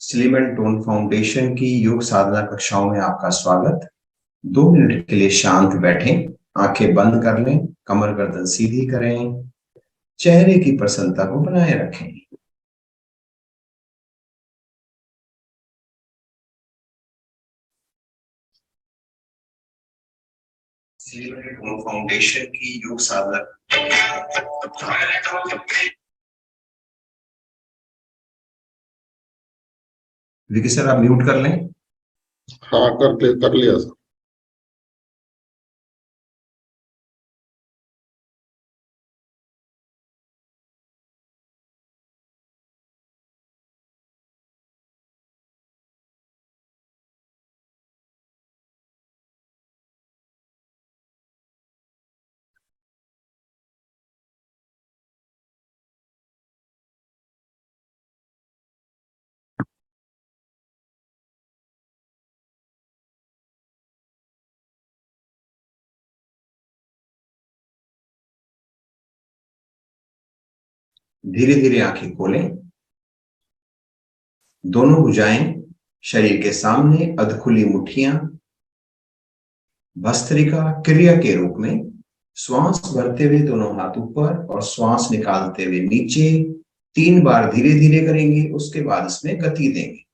Slim and tone foundation की योग साधना कक्षाओं में आपका स्वागत। 2 मिनट के लिए शांत बैठें, आंखें बंद कर लें, कमर गर्दन सीधी करें, चेहरे की प्रसन्नता को बनाए रखें। स्लिम एंड टोन फाउंडेशन की योग साधना विकी सर, आप म्यूट कर लें। हाँ, कर लिया सर। धीरे धीरे आंखें खोलें। दोनों भुजाएं शरीर के सामने, अधखुली मुट्ठियां भस्त्रिका क्रिया के रूप में। श्वास भरते हुए दोनों हाथ ऊपर और श्वास निकालते हुए नीचे 3 बार धीरे धीरे करेंगे, उसके बाद इसमें गति देंगे।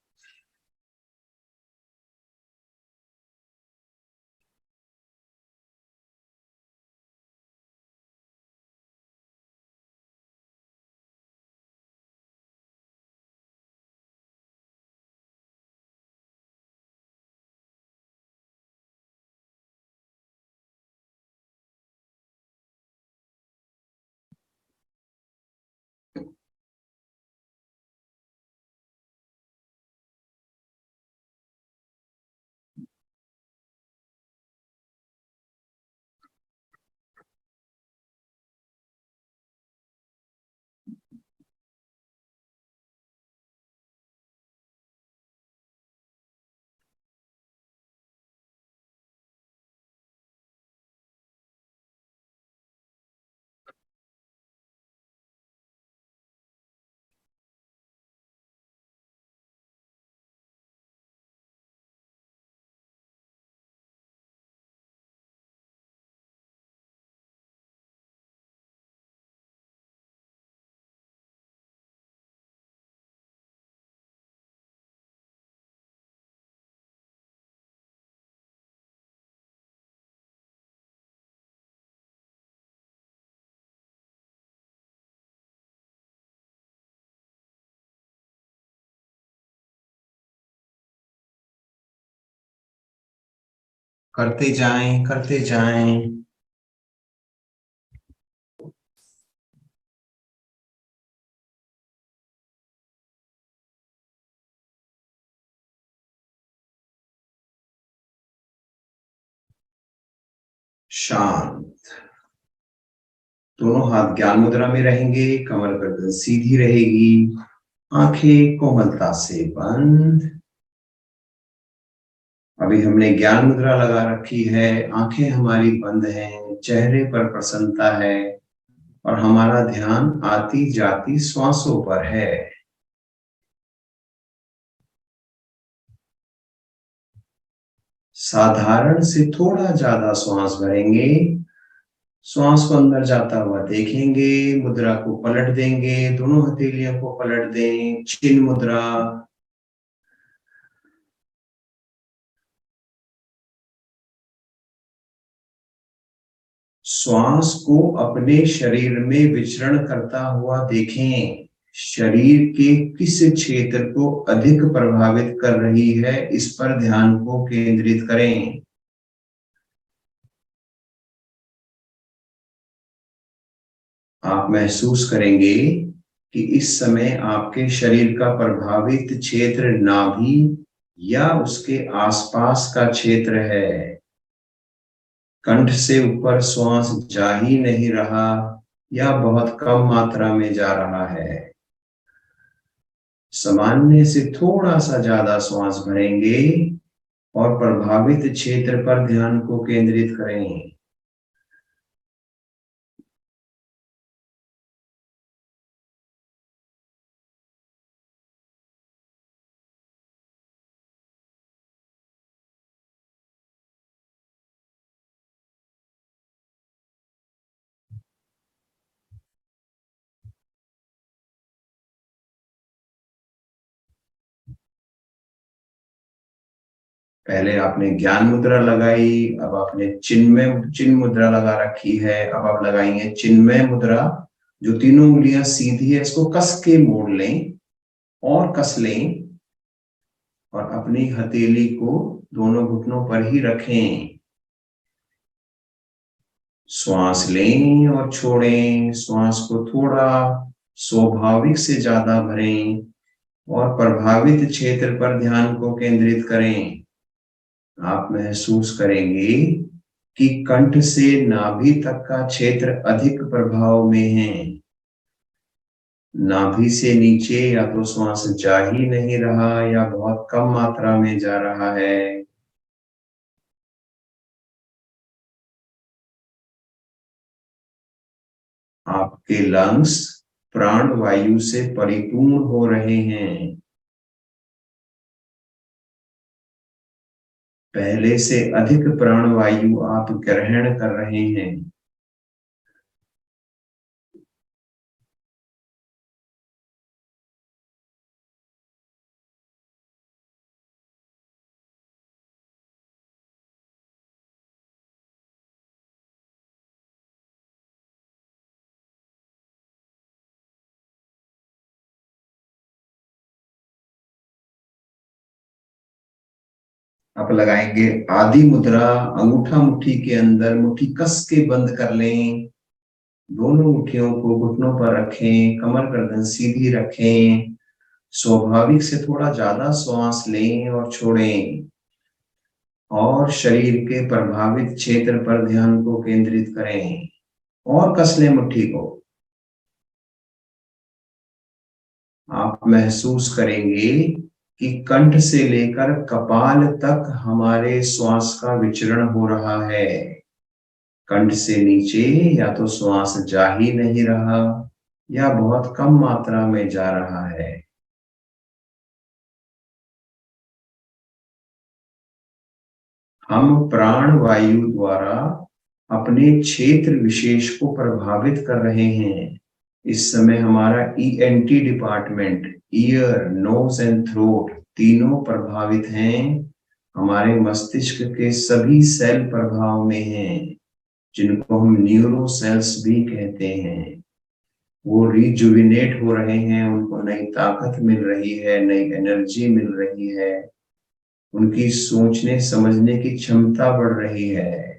करते जाएं, करते जाएं। शांत। दोनों हाथ ज्ञान मुद्रा में रहेंगे, कमर गर्दन सीधी रहेगी, आंखें कोमलता से बंद। अभी हमने ज्ञान मुद्रा लगा रखी है, आंखें हमारी बंद हैं, चेहरे पर प्रसन्नता है और हमारा ध्यान आती जाती श्वासों पर है। साधारण से थोड़ा ज्यादा श्वास भरेंगे, श्वास को अंदर जाता हुआ देखेंगे, मुद्रा को पलट देंगे, दोनों हथेलियों को पलट दें, चिन्ह मुद्रा। श्वास को अपने शरीर में विचरण करता हुआ देखें। शरीर के किस क्षेत्र को अधिक प्रभावित कर रही है, इस पर ध्यान को केंद्रित करें। आप महसूस करेंगे कि इस समय आपके शरीर का प्रभावित क्षेत्र नाभि या उसके आसपास का क्षेत्र है। कंठ से ऊपर श्वास जा ही नहीं रहा या बहुत कम मात्रा में जा रहा है। सामान्य से थोड़ा सा ज्यादा श्वास भरेंगे और प्रभावित क्षेत्र पर ध्यान को केंद्रित करें। पहले आपने ज्ञान मुद्रा लगाई, अब आपने चिन्ह मुद्रा लगा रखी है। अब आप लगाएंगे चिन्मय मुद्रा। जो तीनों उंगलियां सीधी है, इसको कस के मोड़ लें और कस लें, और अपनी हथेली को दोनों घुटनों पर ही रखें। श्वास लें और छोड़ें। श्वास को थोड़ा स्वाभाविक से ज्यादा भरें और प्रभावित क्षेत्र पर ध्यान को केंद्रित करें। आप महसूस करेंगे कि कंठ से नाभि तक का क्षेत्र अधिक प्रभाव में है। नाभि से नीचे या तो श्वास जा ही नहीं रहा या बहुत कम मात्रा में जा रहा है। आपके लंग्स प्राण वायु से परिपूर्ण हो रहे हैं। पहले से अधिक प्राण वायु आप ग्रहण कर रहे हैं। आप लगाएंगे आदि मुद्रा। अंगूठा मुट्ठी के अंदर मुट्ठी कस के बंद कर लें। दोनों मुट्ठियों को घुटनों पर रखें, कमर गर्दन सीधी रखें। स्वाभाविक से थोड़ा ज्यादा श्वास लें और छोड़ें, और शरीर के प्रभावित क्षेत्र पर ध्यान को केंद्रित करें और कस लें मुट्ठी को। आप महसूस करेंगे कि कंठ से लेकर कपाल तक हमारे श्वास का विचरण हो रहा है। कंठ से नीचे या तो श्वास जा ही नहीं रहा या बहुत कम मात्रा में जा रहा है। हम प्राण वायु द्वारा अपने क्षेत्र विशेष को प्रभावित कर रहे हैं। इस समय हमारा ENT department, ear, nose and throat, तीनों प्रभावित हैं। हमारे मस्तिष्क के सभी सेल प्रभाव में हैं, जिनको हम न्यूरो सेल्स भी कहते हैं। वो रिजुविनेट हो रहे हैं, उनको नई ताकत मिल रही है, नई एनर्जी मिल रही है, उनकी सोचने समझने की क्षमता बढ़ रही है।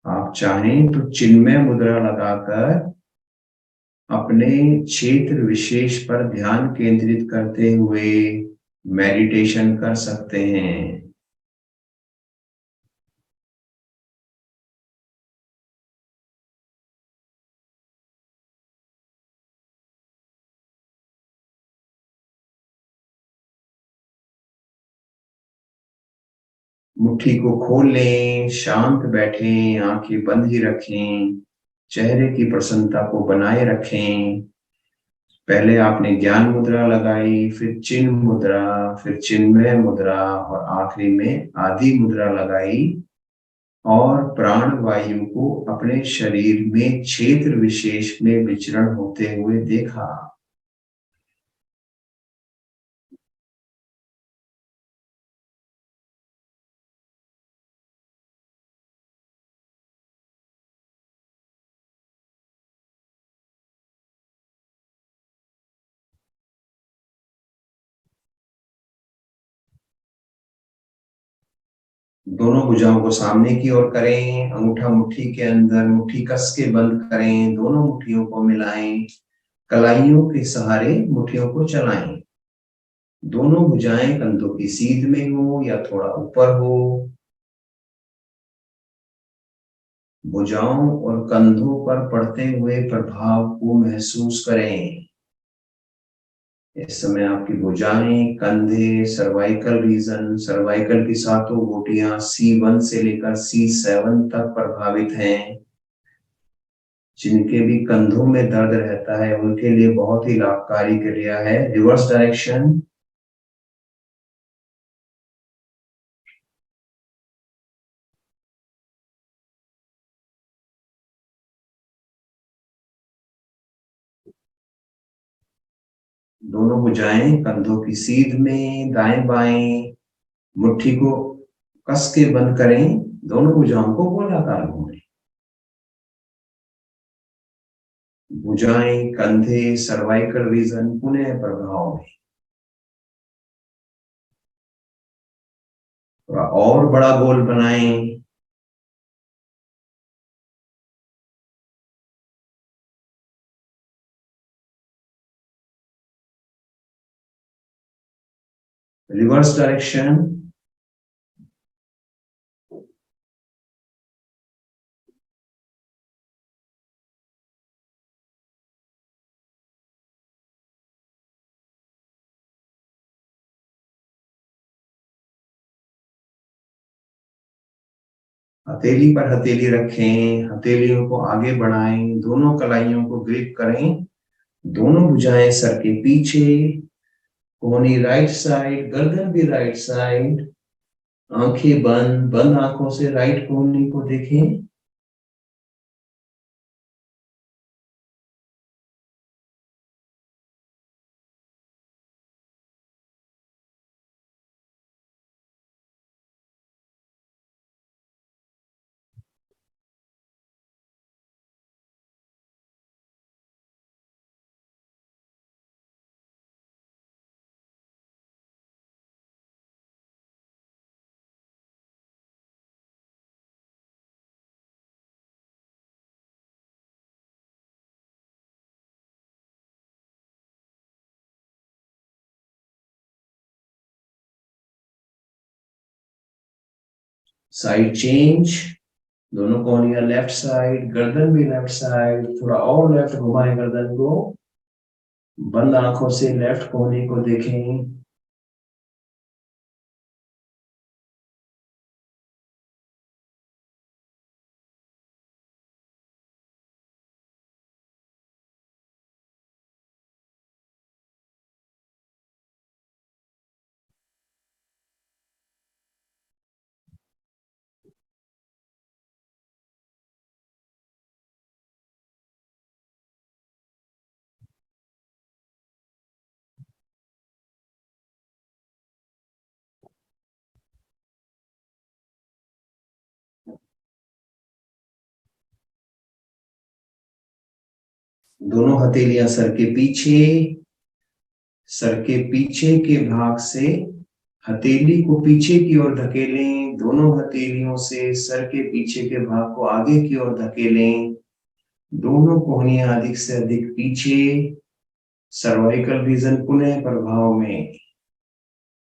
आप चाहें तो चिन्मय मुद्रा लगाकर अपने क्षेत्र विशेष पर ध्यान केंद्रित करते हुए मेडिटेशन कर सकते हैं। मुट्ठी को खोल लें, शांत बैठें, आंखें बंद ही रखें, चेहरे की प्रसन्नता को बनाए रखें। पहले आपने ज्ञान मुद्रा लगाई, फिर चिन्ह मुद्रा, फिर चिन्मय मुद्रा और आखिरी में आदि मुद्रा लगाई, और प्राण वायु को अपने शरीर में क्षेत्र विशेष में विचरण होते हुए देखा। दोनों भुजाओं को सामने की ओर करें। अंगूठा मुट्ठी के अंदर, मुट्ठी कस के बंद करें। दोनों मुट्ठियों को मिलाएं। कलाइयों के सहारे मुट्ठियों को चलाएं। दोनों भुजाएं कंधों की सीध में हो या थोड़ा ऊपर हो। भुजाओं और कंधों पर पड़ते हुए प्रभाव को महसूस करें। इस समय आपकी भुजाएं, कंधे, सर्वाइकल रीजन, सर्वाइकल की सातों गोटियां C1 से लेकर C7 तक प्रभावित हैं। जिनके भी कंधों में दर्द रहता है उनके लिए बहुत ही लाभकारी क्रिया है। Reverse direction. दोनों भुजाएं कंधों की सीध में, दाएं बाएं मुट्ठी को कस के बंद करें, दोनों भुजाओं को गोलाकार घुमाएं। भुजाएं, कंधे, सर्वाइकल रीजन पुनः प्रभाव में। थोड़ा और बड़ा गोल बनाएं। Reverse direction. हथेली पर हथेली रखें, हथेलियों को आगे बढ़ाएं, दोनों कलाइयों को ग्रिप करें, दोनों भुजाएं सर के पीछे, कोहनी राइट साइड, गर्दन भी राइट साइड, आंखें बंद, बंद आंखों से राइट कोहनी को देखें। साइड चेंज, दोनों कोहनियां लेफ्ट साइड, गर्दन भी लेफ्ट साइड, थोड़ा और लेफ्ट घुमाएं गर्दन को, बंद आंखों से लेफ्ट कोहनी को देखें। दोनों हथेलियां सर के पीछे, सर के पीछे के भाग से हथेली को पीछे की ओर धकेलें, दोनों हथेलियों से सर के पीछे के भाग को आगे की ओर धकेलें, दोनों कोहनियां अधिक से अधिक पीछे, सर्वाइकल रीजन पुनः प्रभाव में।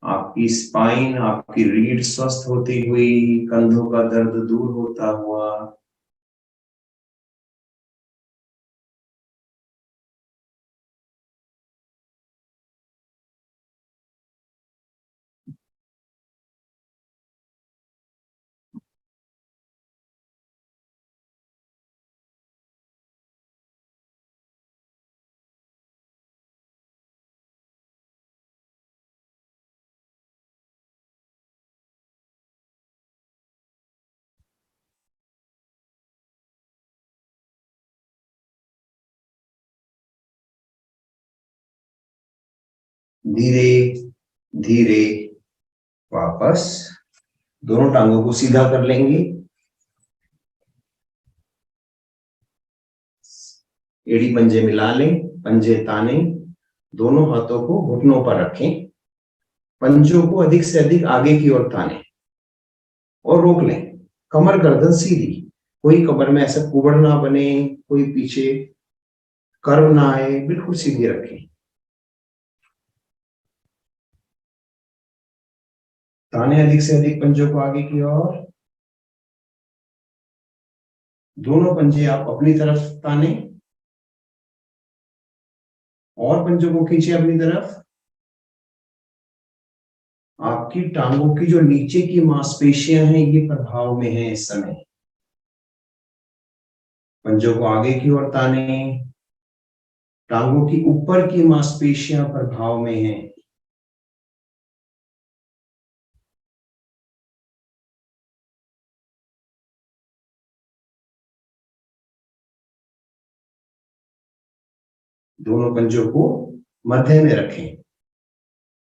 आपकी स्पाइन, आपकी रीढ़ स्वस्थ होती हुई, कंधों का दर्द दूर होता हुआ। धीरे धीरे वापस दोनों टांगों को सीधा कर लेंगे, एड़ी पंजे मिला लें, पंजे ताने, दोनों हाथों को घुटनों पर रखें, पंजों को अधिक से अधिक आगे की ओर ताने और रोक लें। कमर गर्दन सीधी, कोई कमर में ऐसा कुबड़ ना बने, कोई पीछे कर्व ना आए, बिल्कुल सीधी रखें। ताने अधिक से अधिक पंजों को आगे की ओर, दोनों पंजे आप अपनी तरफ ताने और पंजों को खींचे अपनी तरफ। आपकी टांगों की जो नीचे की मांसपेशियां हैं ये प्रभाव में हैं इस समय। पंजों को आगे की ओर ताने, टांगों की ऊपर की मांसपेशियां प्रभाव में हैं। दोनों पंजों को मध्य में रखें।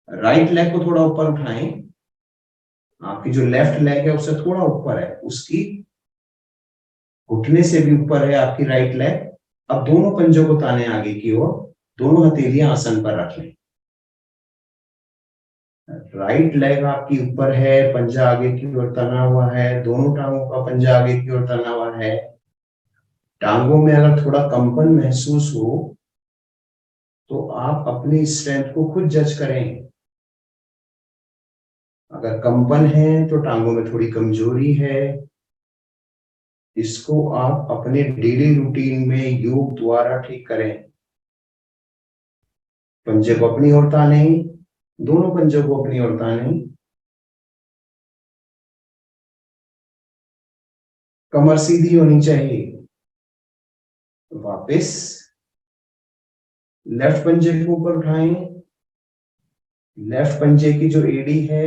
राइट लेग को थोड़ा ऊपर उठाएं, आपकी जो लेफ्ट लेग है उससे थोड़ा ऊपर है, उसकी घुटने से भी ऊपर है आपकी राइट लेग। अब दोनों पंजों को ताने आगे की ओर, दोनों हथेलियां आसन पर रख लें। राइट लेग आपकी ऊपर है, पंजा आगे की ओर तना हुआ है, दोनों टांगों का पंजा आगे की ओर तना हुआ है। टांगों में अगर थोड़ा कंपन महसूस हो तो आप अपनी स्ट्रेंथ को खुद जज करें। अगर कंपन है तो टांगों में थोड़ी कमजोरी है, इसको आप अपने डेली रूटीन में योग द्वारा ठीक करें। पंजे को अपनी ओर ताने, दोनों पंजों को अपनी ओर ताने। कमर सीधी होनी चाहिए। वापस लेफ्ट पंजे को ऊपर उठाएं। लेफ्ट पंजे की जो एड़ी है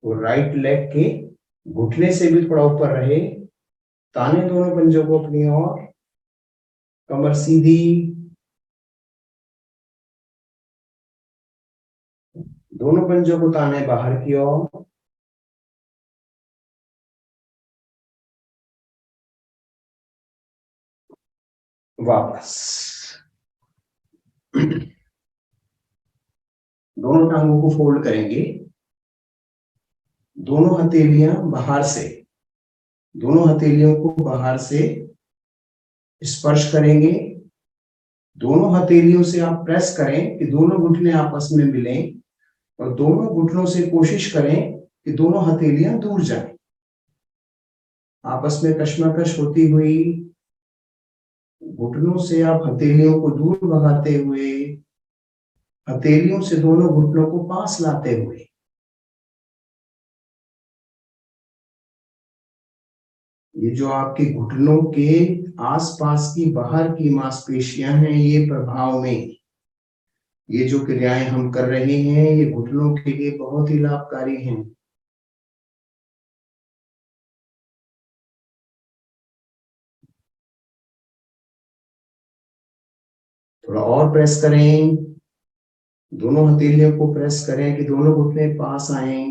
वो राइट लेग के घुटने से भी थोड़ा ऊपर रहे। ताने दोनों पंजों को अपनी ओर, कमर सीधी। दोनों पंजों को ताने बाहर की ओर। वापस दोनों टांगों को फोल्ड करेंगे। दोनों हथेलियां बाहर से, दोनों हथेलियों को बाहर से स्पर्श करेंगे। दोनों हथेलियों से आप प्रेस करें कि दोनों घुटने आपस में मिलें, और दोनों घुटनों से कोशिश करें कि दोनों हथेलियां दूर जाएं। आपस में कशमकश होती हुई घुटनों से आप हथेलियों को दूर भगाते हुए, हथेलियों से दोनों घुटनों को पास लाते हुए। ये जो आपके घुटनों के आसपास की बाहर की मांसपेशियां हैं, ये प्रभाव में ये जो क्रियाएं हम कर रहे हैं ये घुटनों के लिए बहुत ही लाभकारी हैं। थोड़ा और प्रेस करें। दोनों हथेलियों को प्रेस करें कि दोनों घुटने पास आए।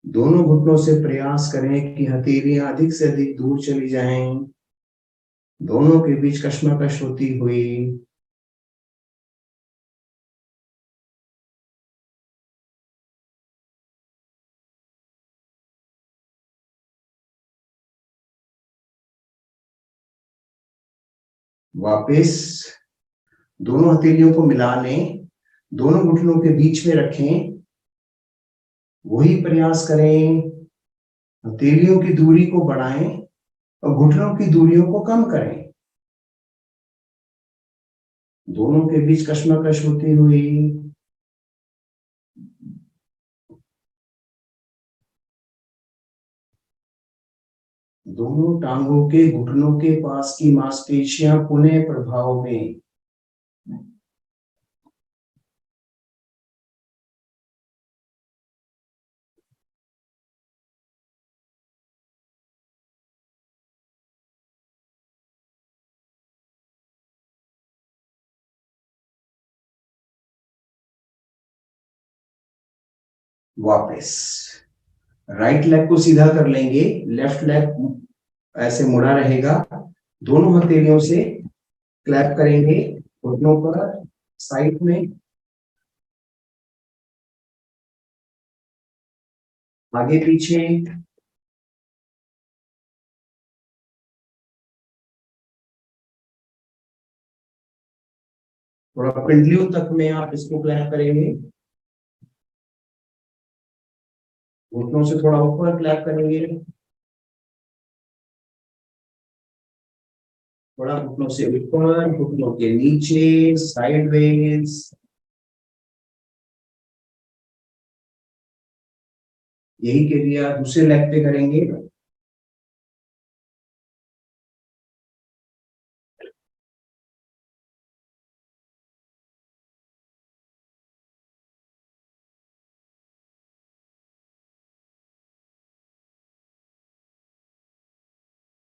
दोनों घुटनों से प्रयास करें कि हथेलियां अधिक से अधिक दूर चली जाएं। दोनों के बीच कशमकश होती हुई। वापस दोनों हथेलियों को मिला लें, दोनों घुटनों के बीच में रखें। वही प्रयास करें, हथेलियों की दूरी को बढ़ाएं और घुटनों की दूरियों को कम करें। दोनों के बीच कशमकश होती हुई। दोनों टांगों के घुटनों के पास की मांसपेशियां पुनः प्रभाव में। वापस राइट लेग को सीधा कर लेंगे, लेफ्ट लेग ऐसे मुड़ा रहेगा। दोनों हथेलियों से क्लैप करेंगे घुटनों पर, साइड में, आगे पीछे। थोड़ा पिंडलियों तक में आप इसको क्लैप करेंगे। घुटनों से थोड़ा ऊपर क्लैप करेंगे, थोड़ा घुटनों से ऊपर, घुटनों के नीचे, साइडवेज। यही क्रिया दूसरे लेग पे करेंगे।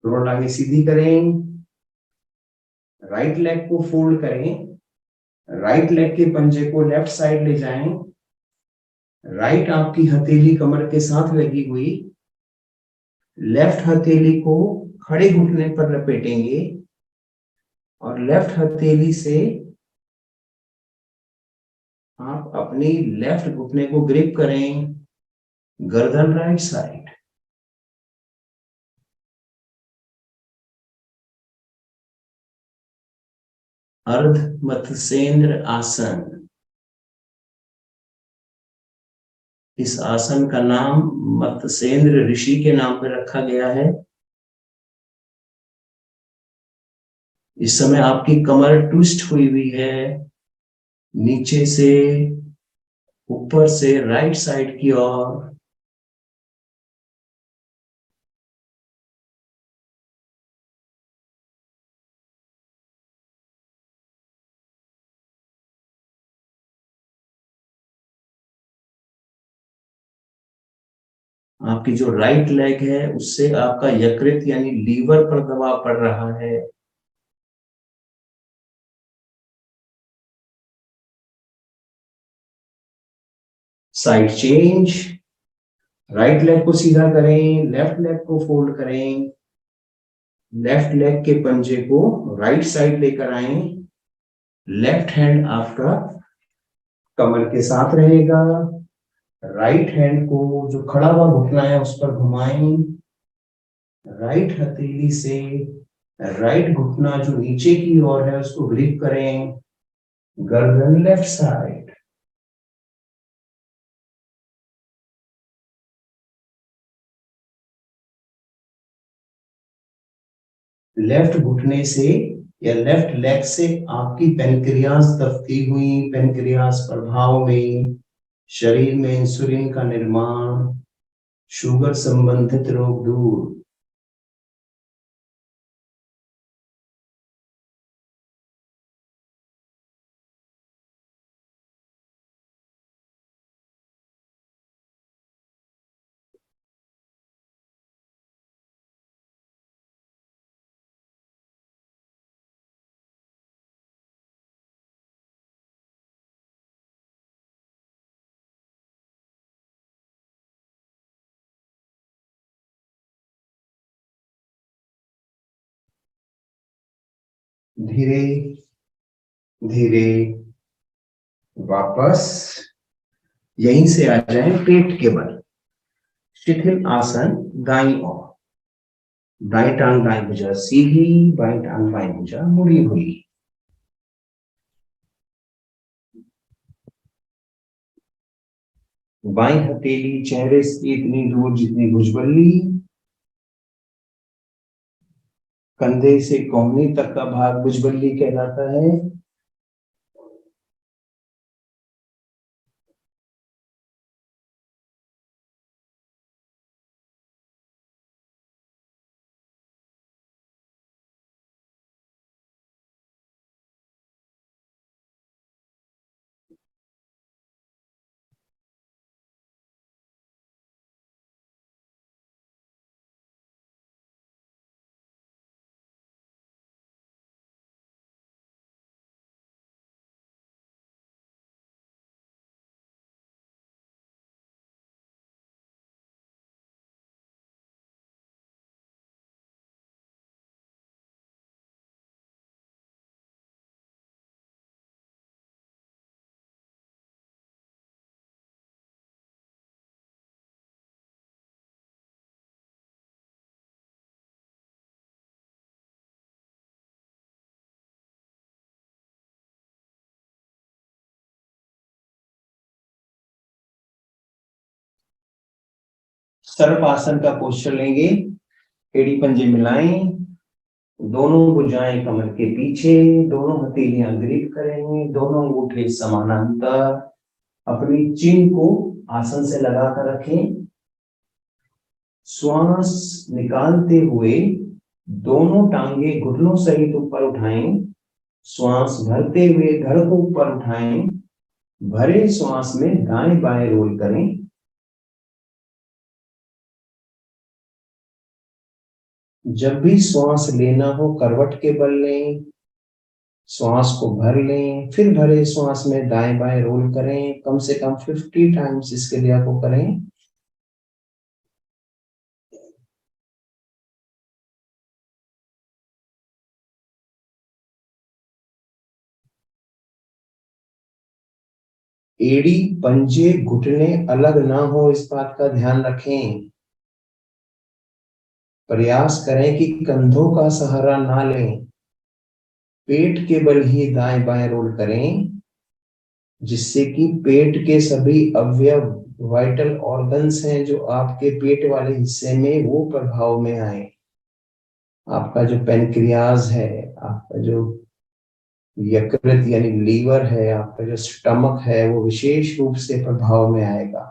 दोनों टांगे सीधी करें, राइट लेग को फोल्ड करें, राइट लेग के पंजे को लेफ्ट साइड ले जाएं। राइट आपकी हथेली कमर के साथ लगी हुई, लेफ्ट हथेली को खड़े घुटने पर लपेटेंगे और लेफ्ट हथेली से आप अपनी लेफ्ट घुटने को ग्रिप करें, गर्दन राइट साइड। अर्ध मत्स्येंद्र आसन। इस आसन का नाम मत्स्येंद्र ऋषि के नाम पर रखा गया है। इस समय आपकी कमर ट्विस्ट हुई हुई है, नीचे से ऊपर से राइट साइड की ओर। आपकी जो राइट लेग है उससे आपका यकृत यानी लीवर पर दबाव पड़ रहा है। Side change. राइट लेग को सीधा करें, लेफ्ट लेग को फोल्ड करें, लेफ्ट लेग के पंजे को राइट साइड लेकर आए। लेफ्ट हैंड आपका कमर के साथ रहेगा। राइट हैंड को जो खड़ा हुआ घुटना है उस पर घुमाएं। राइट हथेली से राइट घुटना जो नीचे की ओर है उसको ग्रिप करें, गर्दन लेफ्ट साइड। लेफ्ट घुटने से या लेफ्ट लेग से आपकी पेनक्रियास दबती हुई, पेनक्रियास प्रभाव में शरीर में इंसुलिन का निर्माण, शुगर संबंधित रोग दूर। धीरे धीरे वापस यहीं से आ जाएं पेट के बल। शिथिल आसन दाईं ओर। दाईं टांग दाईं भुजा सीधी, बाईं टांग बाईं भुजा मुड़ी हुई। बाईं हथेली चेहरे से इतनी दूर जितनी भुजबल्ली। कंधे से कोहनी तक का भाग भुजबल्ली कहलाता है। सर्पासन का पोस्चर लेंगे। एड़ी पंजे मिलाएं, दोनों भुजाएं कमर के पीछे, दोनों हथेलियां ग्रिप करेंगे, दोनों अंगूठे समानांतर। अपनी चिन को आसन से लगाकर रखें। श्वास निकालते हुए दोनों टांगे घुटनों सहित ऊपर उठाएं। श्वास भरते हुए धड़ को ऊपर उठाएं। भरे श्वास में दाएं बाएं रोल करें। जब भी श्वास लेना हो करवट के बल लें। श्वास को भर लें, फिर भरे श्वास में दाएं बाएं रोल करें, कम से कम 50 टाइम्स इसके क्रिया को करें। एड़ी, पंजे, घुटने अलग ना हो, इस बात का ध्यान रखें। प्रयास करें कि कंधों का सहारा ना लें। पेट के बल ही दाएं बाएं रोल करें, जिससे कि पेट के सभी अवयव, वाइटल ऑर्गन्स हैं जो आपके पेट वाले हिस्से में, वो प्रभाव में आए। आपका जो पेनक्रियाज है, आपका जो यकृत यानी लीवर है, आपका जो स्टमक है, वो विशेष रूप से प्रभाव में आएगा।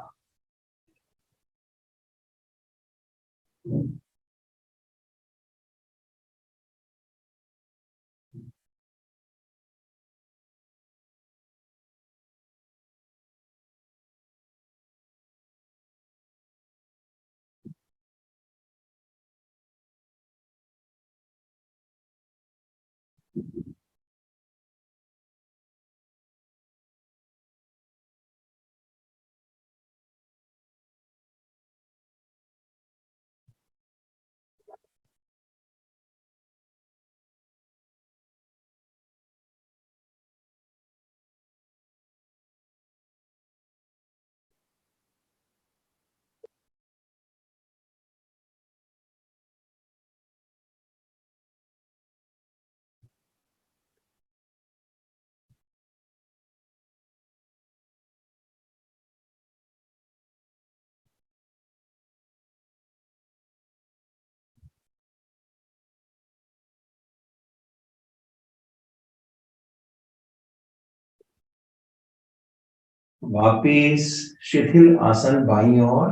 वापिस शिथिल आसन बाईं ओर।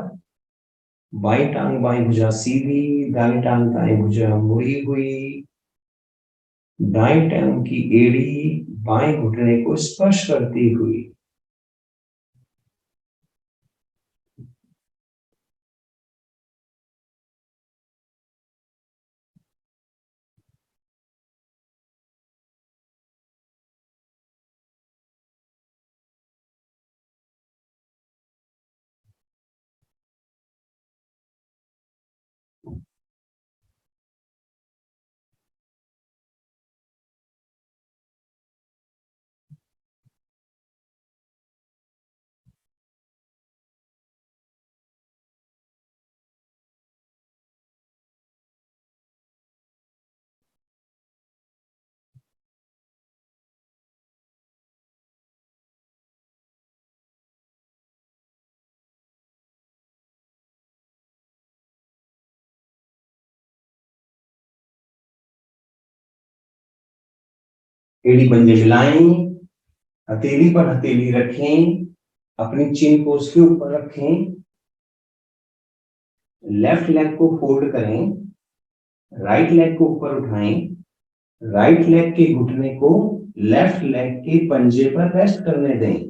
बाईं टांग बाईं भुजा सीधी, दाईं टांग दाईं भुजा मुड़ी हुई। दाईं टांग की एड़ी बाएं घुटने को स्पर्श करती हुई। एड़ी पंजे मिलाएं, हथेली पर हथेली रखें, अपनी चिन को उसके ऊपर रखें। लेफ्ट लेग को फोल्ड करें, राइट लेग को ऊपर उठाएं, राइट लेग के घुटने को लेफ्ट लेग के पंजे पर रेस्ट करने दें।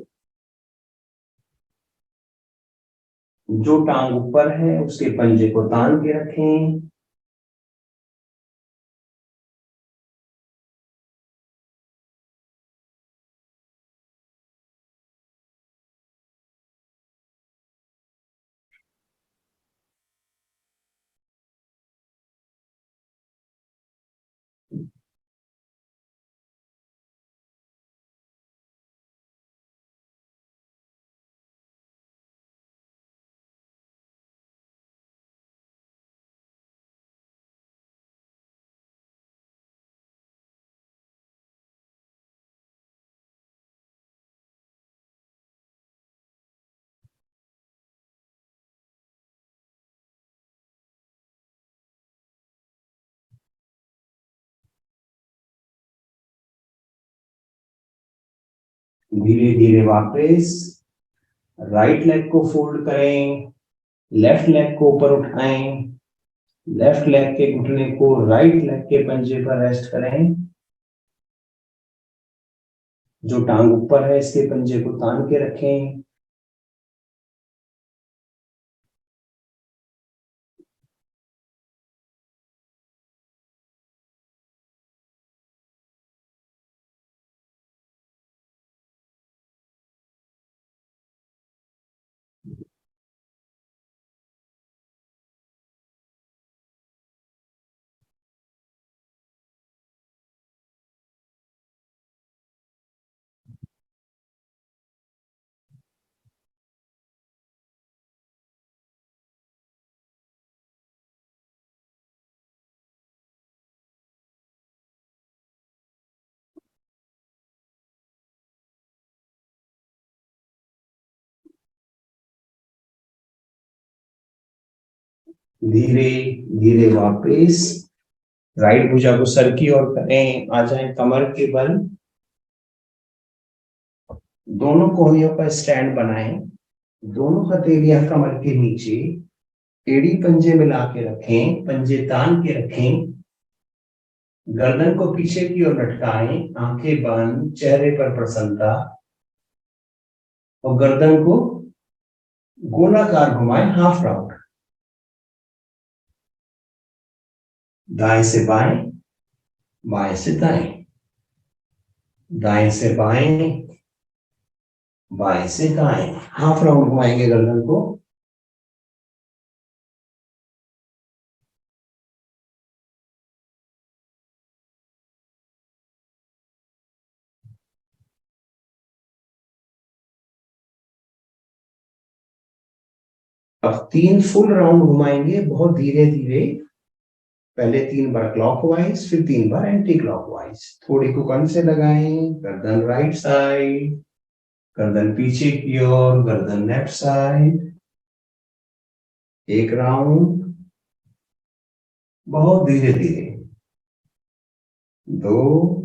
जो टांग ऊपर है उसके पंजे को तान के रखें। धीरे धीरे वापस राइट लेग को फोल्ड करें, लेफ्ट लेग को ऊपर उठाएं, लेफ्ट लेग के घुटने को राइट लेग के पंजे पर रेस्ट करें। जो टांग ऊपर है इसके पंजे को तान के रखें। धीरे धीरे वापस राइट भुजा को सर की ओर करें, आ जाए कमर के बल, दोनों कोहनियों पर स्टैंड बनाएं, दोनों हथेलियां कमर के नीचे, एड़ी पंजे मिला के रखें, पंजे तान के रखें, गर्दन को पीछे की ओर लटकाएं, आंखें बंद, चेहरे पर प्रसन्नता, और गर्दन को गोलाकार घुमाएं, हाफ राउंड। दाएं से बाएं, बाएं से दाएं, दाएं से बाएं, बाएं से दाएं, हाफ राउंड घुमाएंगे गर्दन को। अब 3 फुल राउंड घुमाएंगे बहुत धीरे धीरे। पहले 3 बार क्लॉकवाइज, फिर 3 बार एंटी क्लॉकवाइज। थोड़ी को कंध से लगाएं, गर्दन राइट साइड, गर्दन पीछे की ओर, गर्दन लेफ्ट साइड। एक राउंड बहुत धीरे धीरे। 2,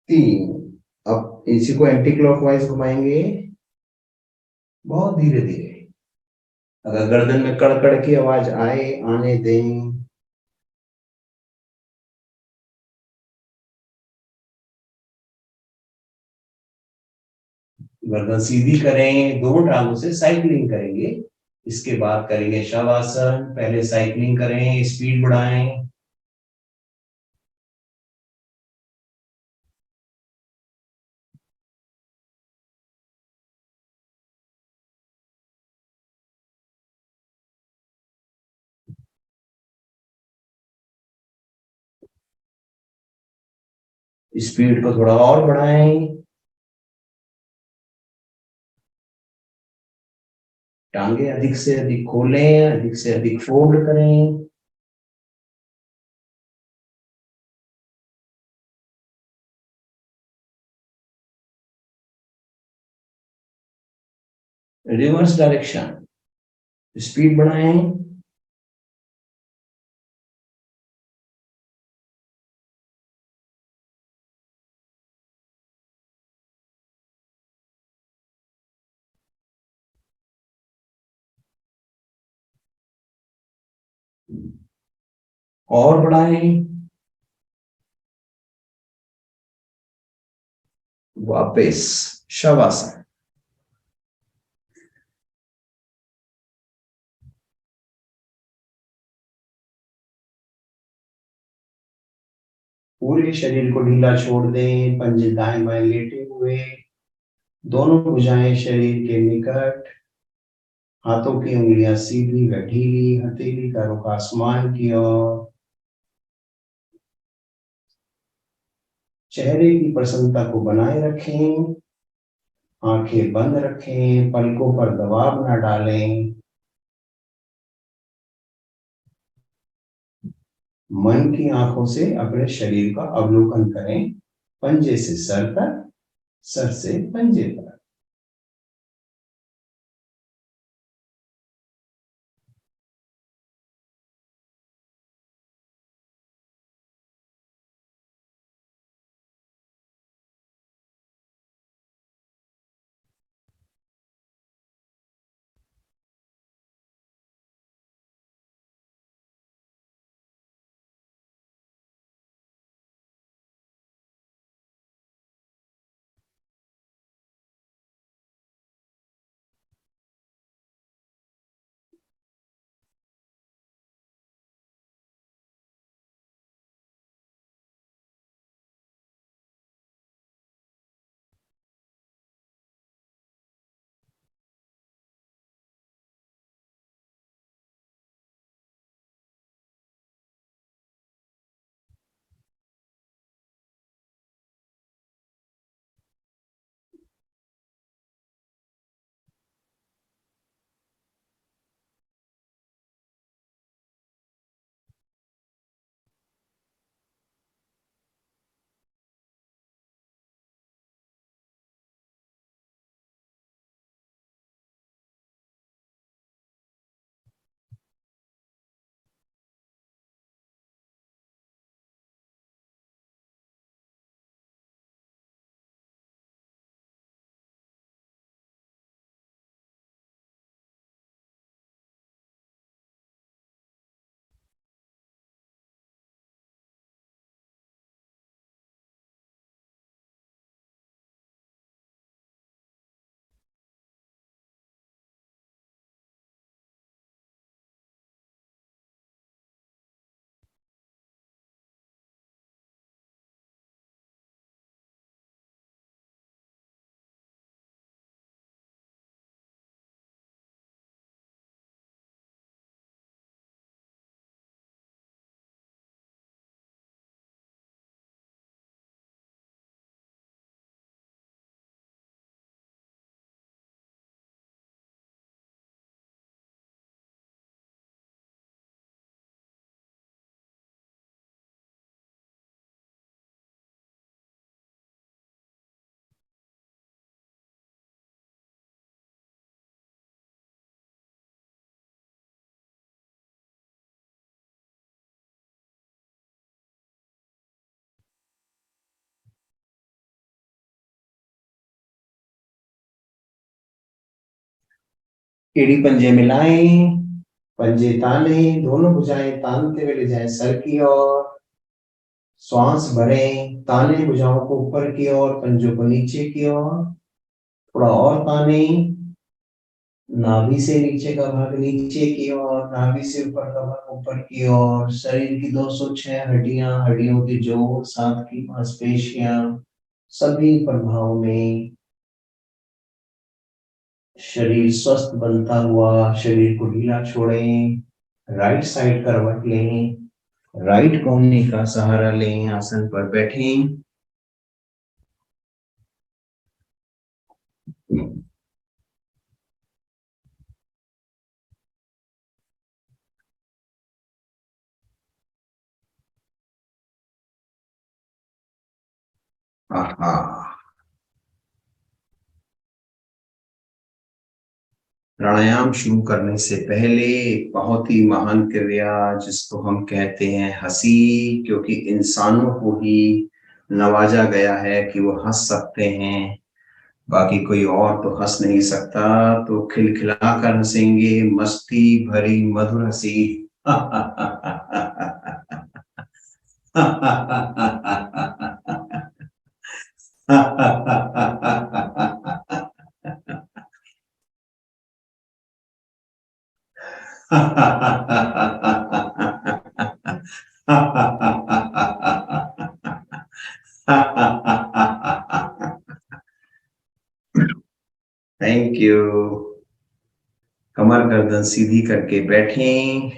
3। अब इसी को एंटी क्लॉकवाइज घुमाएंगे बहुत धीरे धीरे। अगर गर्दन में कड़कड़ की आवाज आए, आने दें। गर्दन सीधी करें, दोनों टांगों से साइकिलिंग करेंगे। इसके बाद करेंगे शवासन। पहले साइकिलिंग करें, स्पीड बढ़ाएं। स्पीड को थोड़ा और बढ़ाएं। टांगे अधिक से अधिक खोलें, अधिक से अधिक फोल्ड करें। रिवर्स डायरेक्शन, स्पीड बढ़ाएं। और बढ़ाएं। वापस शवासन। पूरे शरीर को ढीला छोड़ दें, पंजे दाएं बाएं लेटे हुए, दोनों भुजाएं शरीर के निकट, हाथों की उंगलियां सीधी व ढीली, हथेली का रुख आसमान की ओर। चेहरे की प्रसन्नता को बनाए रखें, आंखें बंद रखें, पलकों पर दबाव न डालें। मन की आंखों से अपने शरीर का अवलोकन करें, पंजे से सर तक, सर से पंजे तक। एड़ी पंजे मिलाएं, पंजे ताने, दोनों भुजाएं तानते हुए ले जाएं सर की ओर। श्वास भरें, ताने भुजाओं को ऊपर की ओर, पंजों को नीचे की ओर। थोड़ा और ताने, नाभि से नीचे का भाग नीचे की ओर, नाभि से ऊपर का भाग ऊपर की ओर। शरीर की 206 हड्डियां, हड्डियों के जोड़, साथ की मांसपेशियां, सभी प्रभाव में शरीर स्वस्थ बनता हुआ। शरीर को ढीला छोड़ें, राइट साइड करवट लें, राइट कोहनी का सहारा लें, आसन पर बैठें। आहा। प्राणायाम शुरू करने से पहले एक बहुत ही महान क्रिया जिसको हम कहते हैं हंसी, क्योंकि इंसानों को ही नवाजा गया है कि वो हंस सकते हैं, बाकी कोई और तो हंस नहीं सकता। तो खिलखिलाकर हंसेंगे, मस्ती भरी मधुर हंसी। Thank you. कमर गर्दन सीधी करके बैठें,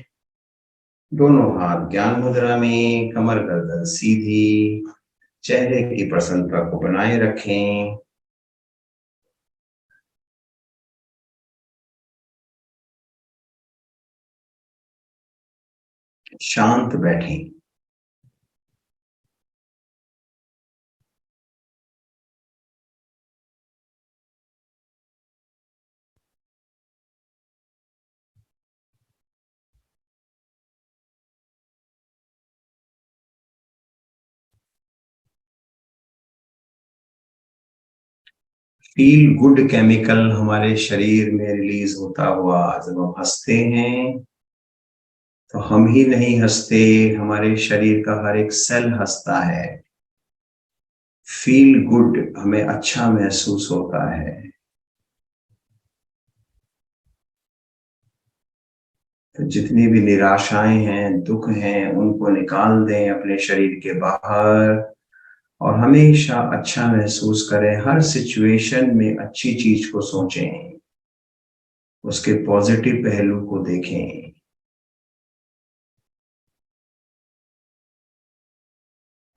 दोनों हाथ ज्ञान मुद्रा में, कमर गर्दन सीधी, चेहरे की प्रसन्नता को बनाए रखें। शांत बैठें। फील गुड केमिकल हमारे शरीर में रिलीज होता हुआ जब हम हंसते हैं, तो हम ही नहीं हंसते, हमारे शरीर का हर एक सेल हंसता है। फील गुड, हमें अच्छा महसूस होता है। तो जितनी भी निराशाएं हैं, दुख हैं, उनको निकाल दें अपने शरीर के बाहर, और हमेशा अच्छा महसूस करें। हर सिचुएशन में अच्छी चीज को सोचें, उसके पॉजिटिव पहलू को देखें।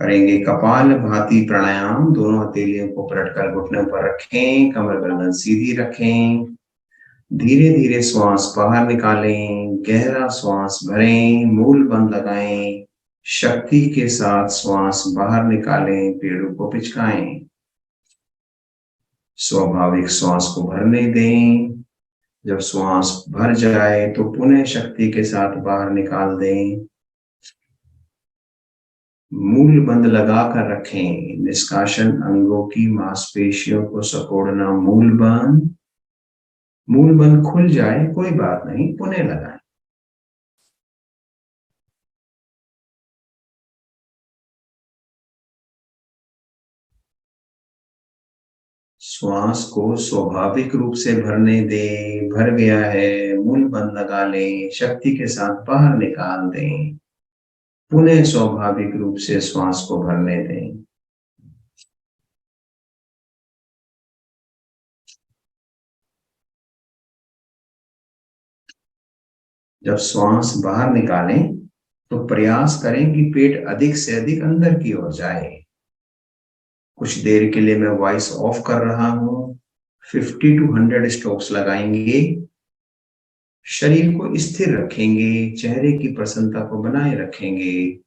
करेंगे कपाल भाती प्राणायाम। दोनों हथेलियों को पलटकर घुटनों पर रखें, कमर गर्दन सीधी रखें। धीरे धीरे श्वास बाहर निकालें, गहरा श्वास भरें, मूल बंद लगाएं। शक्ति के साथ श्वास बाहर निकालें, पेड़ों को पिचकाएं। स्वाभाविक श्वास को भरने दें। जब श्वास भर जाए तो पुनः शक्ति के साथ बाहर निकाल दें। मूल बंद लगाकर रखें। निष्कासन अंगों की मांसपेशियों को सिकोड़ना, मूल बंद। मूल बंद खुल जाए कोई बात नहीं, पुनः लगाएं। श्वास को स्वाभाविक रूप से भरने दें। भर गया है, मूल बंद लगा लें, शक्ति के साथ बाहर निकाल दें। पुनः स्वाभाविक रूप से श्वास को भरने दें। जब श्वास बाहर निकालें तो प्रयास करें कि पेट अधिक से अधिक अंदर की ओर जाए। कुछ देर के लिए मैं वॉइस ऑफ कर रहा हूं। 50 to 100 स्ट्रोक्स लगाएंगे। शरीर को स्थिर रखेंगे, चेहरे की प्रसन्नता को बनाए रखेंगे।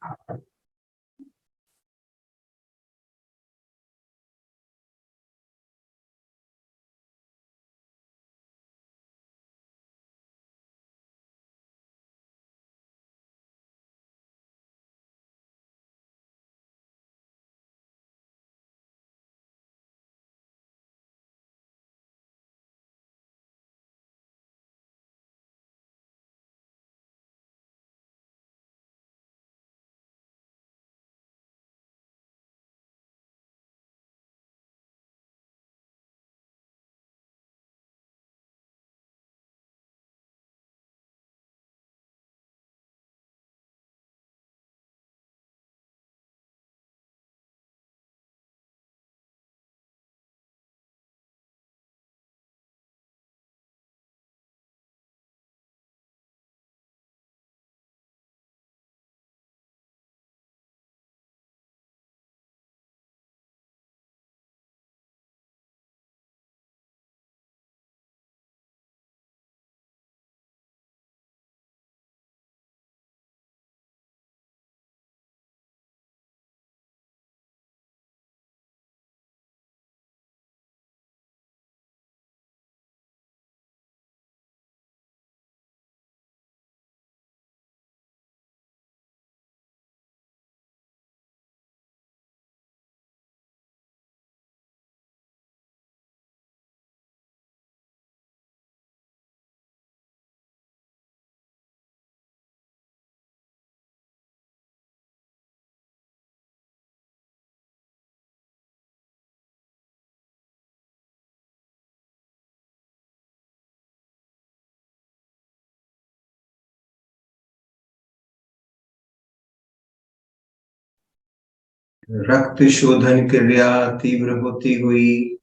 रक्त शोधन क्रिया तीव्र होती हुई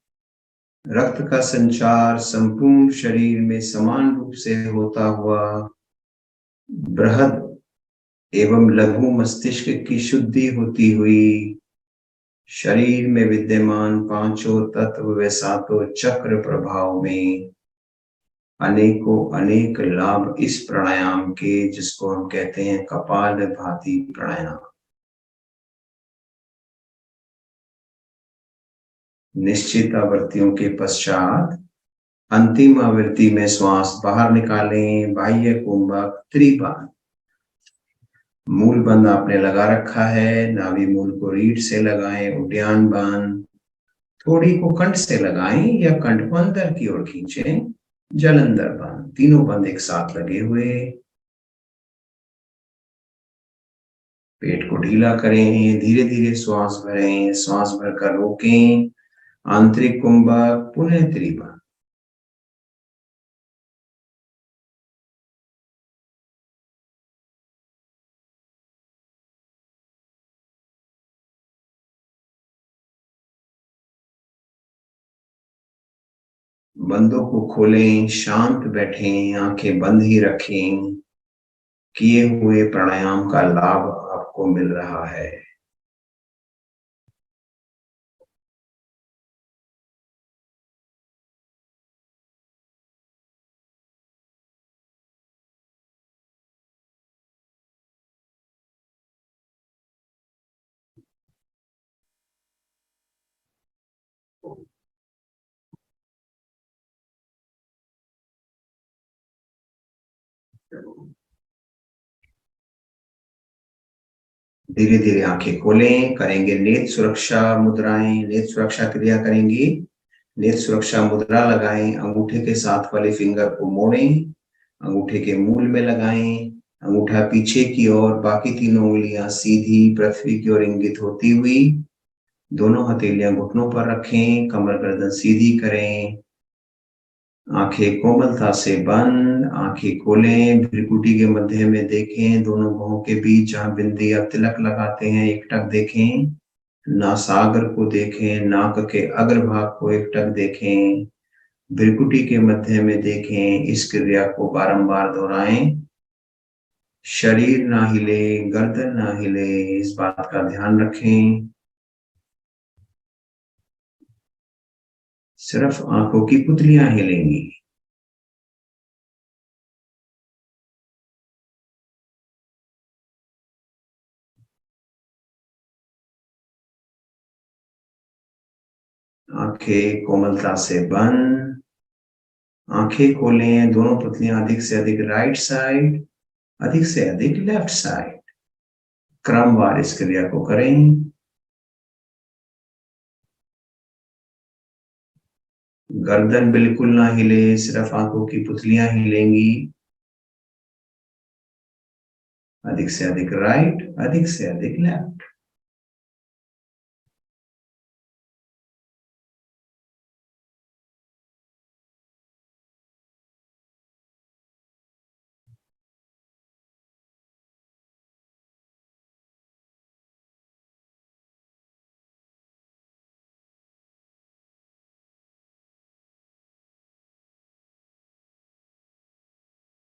रक्त का संचार संपूर्ण शरीर में समान रूप से होता हुआ बृहद एवं लघु मस्तिष्क की शुद्धि होती हुई शरीर में विद्यमान पांचों तत्व व सातों चक्र प्रभाव में अनेकों अनेक लाभ इस प्राणायाम के, जिसको हम कहते हैं कपालभाति प्राणायाम। निश्चित आवृत्तियों के पश्चात अंतिम आवृत्ति में श्वास बाहर निकालें। बाह्य कुंभक त्रिबंध। मूल बंद आपने लगा रखा है, नाभि मूल को रीढ़ से लगाएं। उद्यान बंद थोड़ी को कंठ से लगाएं या कंठ को अंदर की ओर खींचें। जलंधर बंद। तीनों बंद एक साथ लगे हुए। पेट को ढीला करें, धीरे धीरे श्वास भरें, श्वास भरकर रोकें। आंतरिक कुंभक पुनः त्रिबंध। बंदों को खोलें, शांत बैठें, आंखें बंद ही रखें। किए हुए प्राणायाम का लाभ आपको मिल रहा है। धीरे धीरे आंखें खोलें। करेंगे नेत्र सुरक्षा मुद्राएं। नेत्र सुरक्षा क्रिया करेंगे। नेत्र सुरक्षा मुद्रा लगाएं। अंगूठे के साथ वाले फिंगर को मोड़ें, अंगूठे के मूल में लगाएं। अंगूठा पीछे की ओर, बाकी तीनों उंगलियां सीधी पृथ्वी की ओर इंगित होती हुई। दोनों हथेलियां घुटनों पर रखें। कमर गर्दन सीधी करें। आंखें कोमलता से बंद। आंखें खोलें। भ्रिकुटी के मध्य में देखें, दोनों भौं के बीच जहां बिंदी या तिलक लगाते हैं एकटक देखें। नासागर को देखें, नाक के अग्रभाग को एकटक देखें। भ्रिकुटी के मध्य में देखें। इस क्रिया को बारंबार दोहराएं। शरीर ना हिले, गर्दन ना हिले, इस बात का ध्यान रखें। सिर्फ आंखों की पुतलियां हिलेंगी। आंखें कोमलता से बंद। आंखें खोलें। दोनों पुतलियां अधिक से अधिक राइट साइड, अधिक से अधिक लेफ्ट साइड। क्रमवार इस क्रिया को करें। गर्दन बिल्कुल ना हिले, सिर्फ आंखों की पुतलियां हिलेंगी। अधिक से अधिक राइट, अधिक से अधिक लेफ्ट।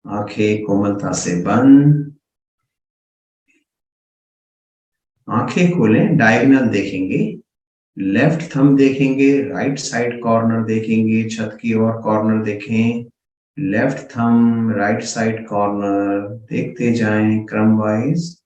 आंखें कोमलता से बंद। आंखें खोलें। डायगोनल देखेंगे। लेफ्ट थंब देखेंगे, राइट साइड कॉर्नर देखेंगे, छत की ओर कॉर्नर देखें। Left thumb, right side corner देखते जाएं क्रम वाइज।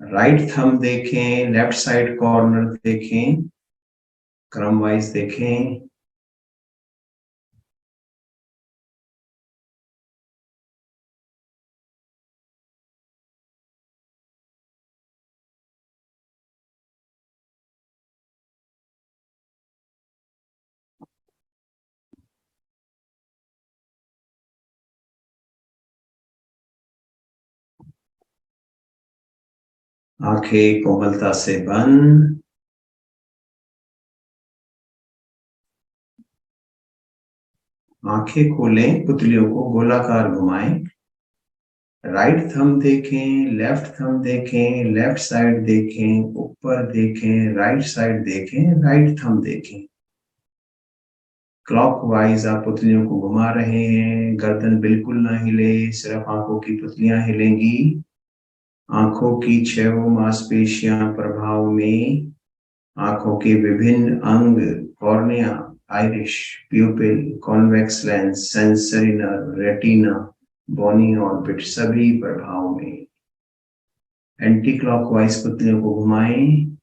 राइट थंब देखें, लेफ्ट साइड कॉर्नर देखें, क्रम वाइज देखें। आंखें कोमलता से बंद। आंखें खोलें, पुतलियों को गोलाकार घुमाएं। राइट थंब देखें, लेफ्ट थंब देखें, लेफ्ट साइड देखें, ऊपर देखें, राइट साइड देखें, राइट थंब देखें। क्लॉकवाइज आप पुतलियों को घुमा रहे हैं। गर्दन बिल्कुल ना हिले, सिर्फ आंखों की पुतलियां हिलेंगी। आंखों की छह मांसपेशियां प्रभाव में, आंखों के विभिन्न अंग, cornea, iris, pupil, convex lens, sensory nerve, retina, bony orbit सभी प्रभाव में। एंटी क्लॉकवाइज पुतलियों को घुमाएं।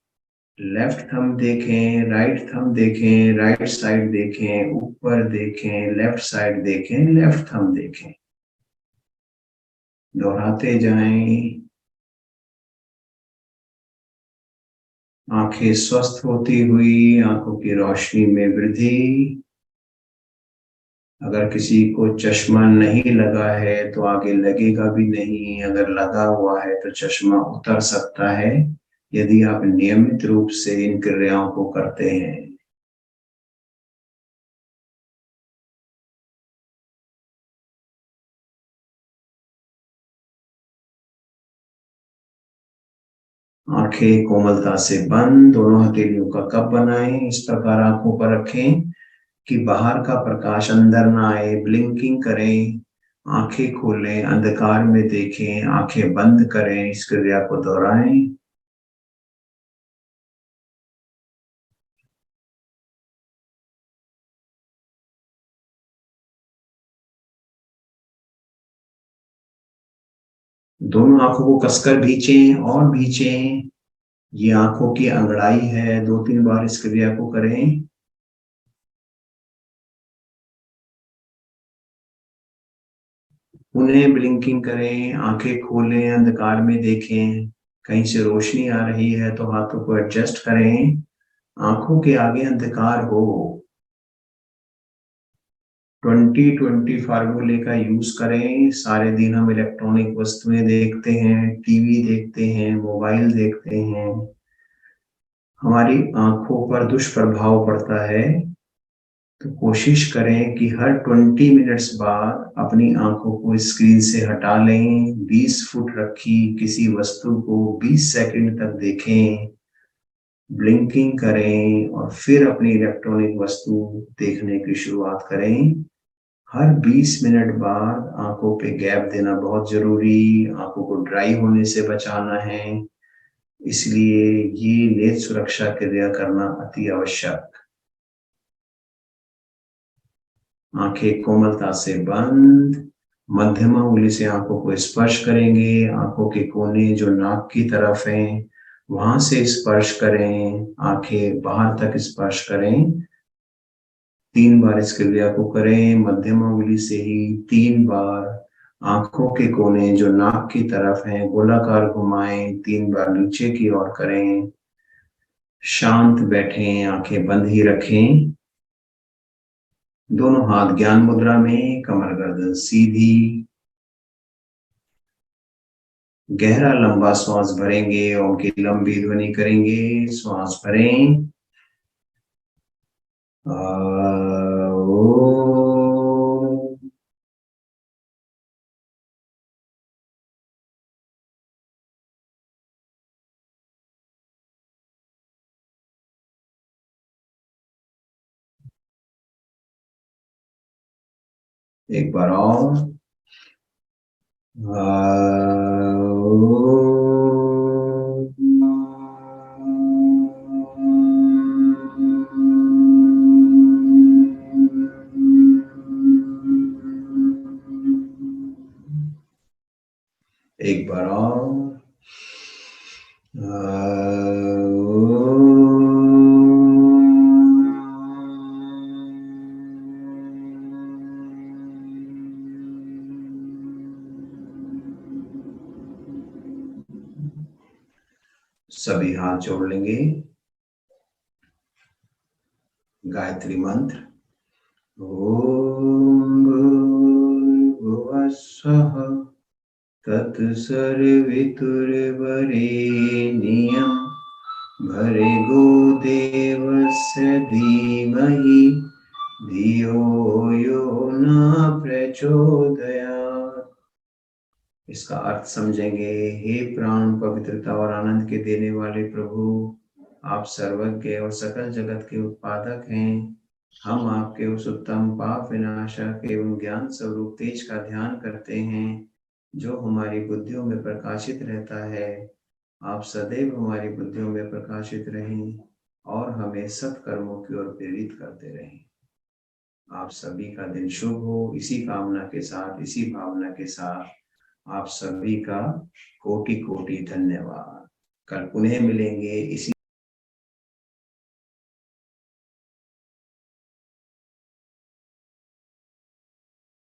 लेफ्ट थंब देखें, राइट थंब देखें, राइट साइड देखें, ऊपर देखें, लेफ्ट साइड देखें, लेफ्ट थंब देखें। दोहराते जाएं। आंखें स्वस्थ होती हुई, आंखों की रोशनी में वृद्धि। अगर किसी को चश्मा नहीं लगा है तो आगे लगेगा भी नहीं, अगर लगा हुआ है तो चश्मा उतर सकता है यदि आप नियमित रूप से इन क्रियाओं को करते हैं। आंखें कोमलता से बंद, दोनों हथेलियों का कप बनाएं। इस प्रकार आंखों पर रखें कि बाहर का प्रकाश अंदर ना आए। ब्लिंकिंग करें, आंखें खोलें, अंधकार में देखें, आंखें बंद करें। इस क्रिया को दोहराएं। दोनों आंखों को कसकर भींचें और भींचें। ये आंखों की अंगड़ाई है। 2-3 बार इस क्रिया को करें। उन्हें ब्लिंकिंग करें, आंखें खोलें, अंधकार में देखें। कहीं से रोशनी आ रही है तो हाथों को एडजस्ट करें। आंखों के आगे अंधकार हो। 20-20 फार्मूले का यूज करें। सारे दिन हम इलेक्ट्रॉनिक वस्तुएं देखते हैं, टीवी देखते हैं, मोबाइल देखते हैं, हमारी आंखों पर दुष्प्रभाव पड़ता है। तो कोशिश करें कि हर 20 मिनट्स बाद अपनी आंखों को स्क्रीन से हटा लें। 20 फुट रखी किसी वस्तु को 20 सेकंड तक देखें, ब्लिंकिंग करें और फिर अपनी इलेक्ट्रॉनिक वस्तु देखने की शुरुआत करें। हर 20 मिनट बाद आंखों पे गैप देना बहुत जरूरी। आंखों को ड्राई होने से बचाना है, इसलिए ये नेत्र सुरक्षा क्रिया करना अति आवश्यक। आंखें कोमलता से बंद। मध्यमा उंगली से आंखों को स्पर्श करेंगे। आंखों के कोने जो नाक की तरफ हैं वहां से स्पर्श करें। आंखें बाहर तक स्पर्श करें। 3 बार इस क्रिया को करें। मध्यमा उंगली से ही 3 बार आंखों के कोने जो नाक की तरफ हैं गोलाकार घुमाएं। 3 बार नीचे की ओर करें। शांत बैठें, आंखें बंद ही रखें। दोनों हाथ ज्ञान मुद्रा में, कमर गर्दन सीधी। गहरा लंबा श्वास भरेंगे, ओम की लंबी ध्वनि करेंगे। श्वास भरें। ओ। एक बार और। एक बार और। सभी हाथ जोड़ लेंगे। गायत्री मंत्र। ओम भूर्भुवः स्वः तत्सर्वितुर्वरेण्यं भर्गो देवस्य धीमहि धियो यो न प्रचोदयात्। इसका अर्थ समझेंगे। हे प्राण पवित्रता और आनंद के देने वाले प्रभु, आप सर्वज्ञ और सकल जगत के उत्पादक हैं। हम आपके उस उत्तम पाप विनाशक एवं ज्ञान स्वरूप तेज का ध्यान करते हैं जो हमारी बुद्धियों में प्रकाशित रहता है। आप सदैव हमारी बुद्धियों में प्रकाशित रहें और हमें सत्कर्मों की ओर प्रेरित करते रहें। आप सभी का दिन शुभ हो। इसी कामना के साथ, इसी भावना के साथ आप सभी का कोटि कोटि धन्यवाद। कल पुनः मिलेंगे इसी